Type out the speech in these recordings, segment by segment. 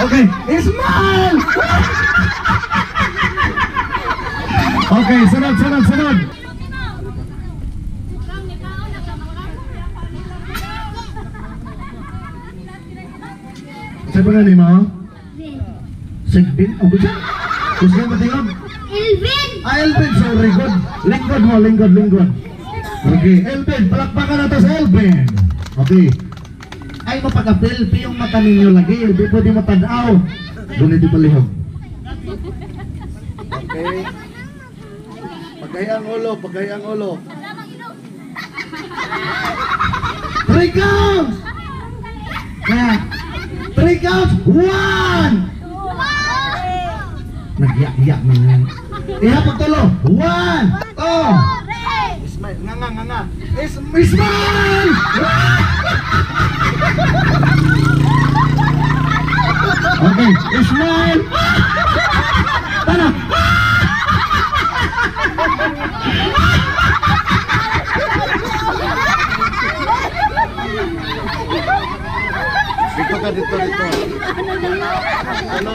Okay, smile! Okay, sunod, sunod, sunod. Sa pangalan mo? Sigbin? O ba siya? Gusto mo matingog? Elvin! Ah, Elvin, sorry, good. Lingkod mo, lingkod, lingkod. Okay, Elvin, palakpakan na to sa Elvin. Okay. Ay, mapagapilpi yung mata ninyo lagi. Hindi pwede matanaw. Doon ito palihog. Okay. Pagayang ulo, pagayang ulo. 3 counts! Kaya, 3 counts, 1! Nag-iyak-iyak mo yan. Ihapag tulo. 1, 2. Smile. Nga nga nga nga. Smile! Okay. Smile! Tara! Dito ka, dito, dito. Ano?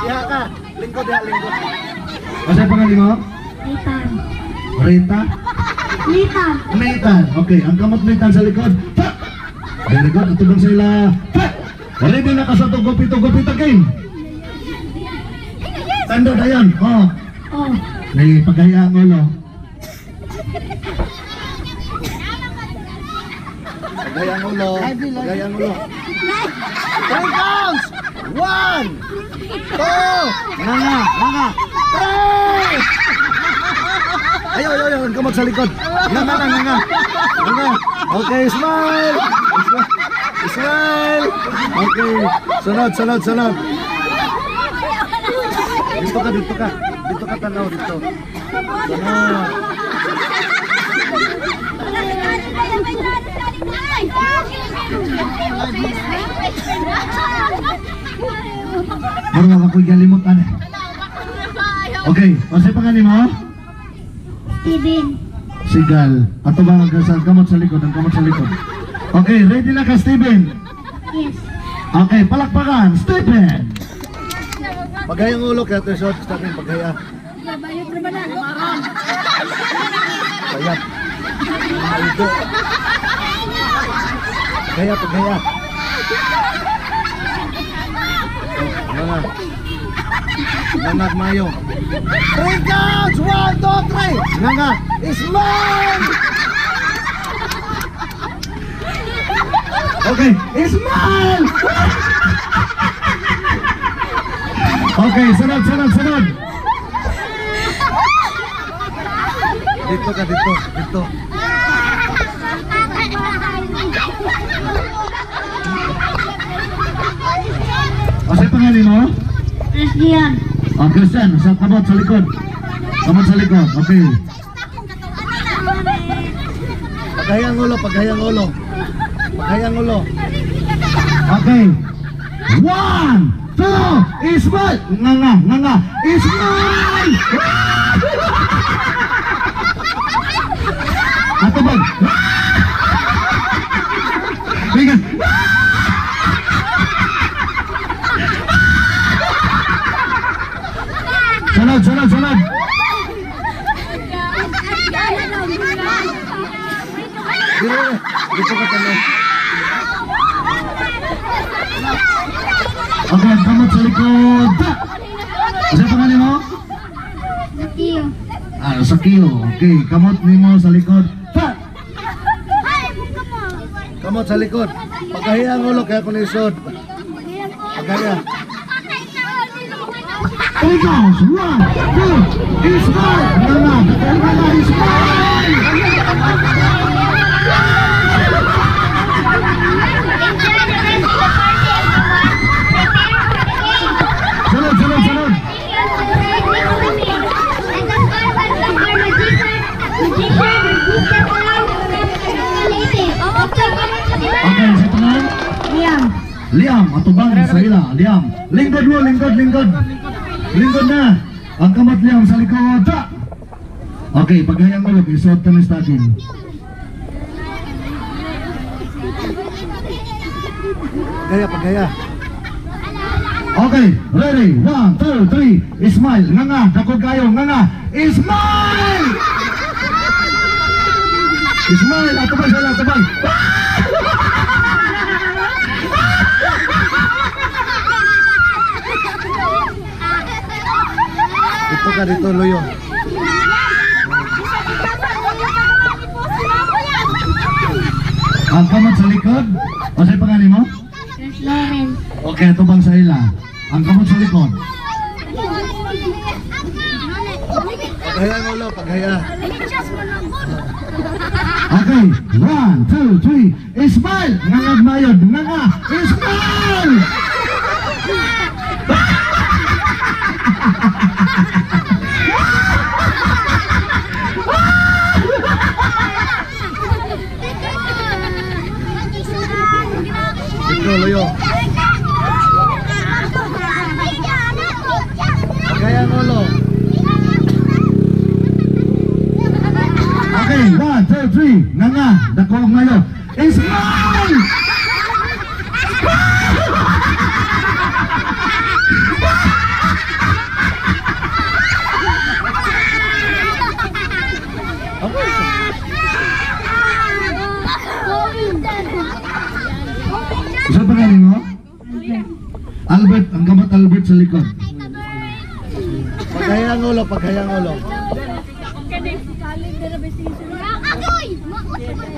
Iha ka. Lingkod ya, lingkod. Ano yung pangalan mo? Nathan. Rita? Nathan. Nathan. Okay, ang kamot Nathan sa likod. Pa! Very good. Natulong sila. Pa! Wala din na ka sa tugopi-tugopi takin. Tandod ayan. Oh. Oh. May pagkaya ang ulo. Pagkaya ang ulo. Pagkaya ang ulo. 3 counts! 1, 2, nga, 3! Ayaw, ayaw, ayaw, kamot sa likod. Nga. Okay, smile! Smile! Okay, sunod. Dito ka. Dito ka tanaw, dito. Sunod. Marunong ako'y galimutan eh. Okay, kasi pangalan mo? Steven. Sigal. Ato ba ang kamot sa likod? Ang kamot sa likod. Okay, ready na ka, Steven? Yes. Okay, palakpakan, Steven! Pagayang ulo kaya ito yung short, Steven, pagaya. Bayot na ba na? Maron. Pagaya. Maigo. Pagaya. Nangag mayo. 3 counts! 1, 2, 3! Nga. Smile! Okay, smile! Okay, sunod. Dito ka, dito. Kasi pangalan mo? Christian. Ah, Christian, sa kamot sa likod. Okay. Pagayang ulo. Okay. 1, 2, smile! Nga. Smile! Atubag! Bigan! Sunod! Dito ka tanong. Okay, kamot sa likod. Ano pangalan mo? Nakio. Sakio. Okay, kamot mo sa likod. Kamot sa likod. Pagkahiya ang ulo, kaya kung isod. Pagkahiya. 3 counts. 1, 2, smile! Nga, smile! Sunod. Okay, sa pangalan? Liam, atubang sa ila. Liam. Lingkod mo. Lingkod na. Ang kamot Liam sa likod. Okay, paghayang mo, isuot ka ng stocking. Pagaya. Okay, ready? 1, 2, 3. Smile. Nga. Dakod kayo. Nga. Smile! Smile. Atubay sila. Atubay. Ito ka dito, Loyo. Ang kamot sa likod. O sa'yo pangalan mo? Chris Lawrence. Okay, atubang sa ila. Ang kamot sa likod. Paghaya ang ulo, paghaya. Okay, 1, 2, 3. Smile! Ngangag mayod. Nga. Smile! Ito, Loyo. Paghaya ang ulo. Okay, 1, 2, 3. Nga. Dakog mayod. Smile! Isa pangalan mo? Albert, ang kamot Albert sa likod. Paghaya ang ulo, paghaya ang ulo.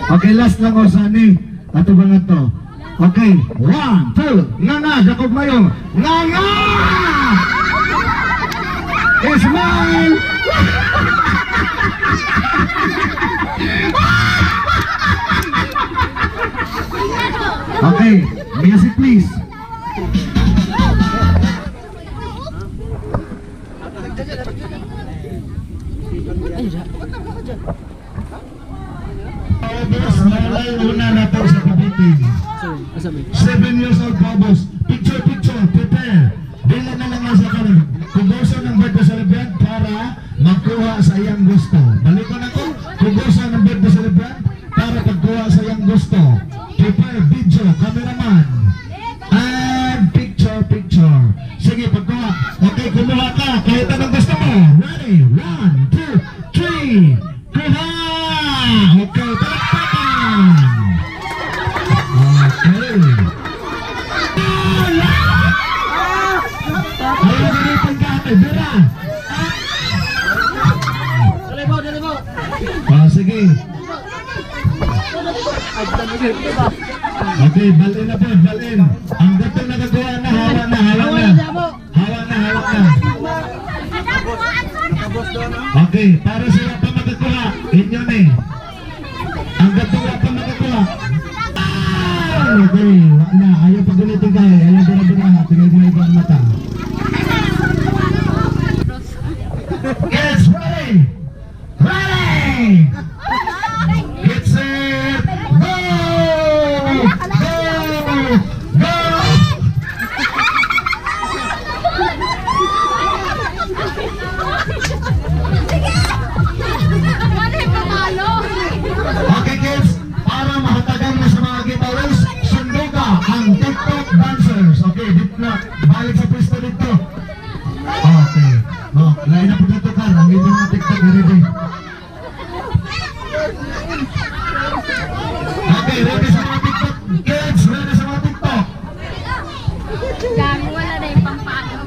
Okay, last lang o sani. Ato ba nga to? Okay, 1, 2. Nga. Jacob Mayong. Nga! Smile! Okay, music please. Una na to sa kabitin. 7 years old Pabos. Picture, prepare. Dila na lang sa kanan. Kugusan ng birthday celebrant para makuha sa iyang gusto. Balikan ako. Kugusan ng birthday celebrant para pagkuha sa iyang gusto. Prepare video, cameraman. And picture. Sige, pagkuha. Okay, kumuha ka. Kahit anong gusto mo. Ready? 1, 2, 3. Kuha! Okay, palakpakan! Okay. Ayaw na rin pagkate, Bira! Sige. Okay, balin na po, balin. Ang gato nagagawa na, hawa na. Okay, para sila pa magagawa. Inyo na eh. Ang gato na pa magagawa. Okay, wala. Ayaw pag ulitin kayo. Ayaw bira-bira. Tingay ba ang mata? Yes, ready! Ready! Get set! Go! Go! Okay kids, para mahatagan na sa mga giveaways, sundo ka ang TikTok dancers. Okay, dito na. Balik sa pwesto dito. Okay. Oh, lain na po dito ka. Ang ito mga TikTok ready. Okay, ready sa mga TikTok. Kids, ready sa mga TikTok. Gago, wala na yung pampano.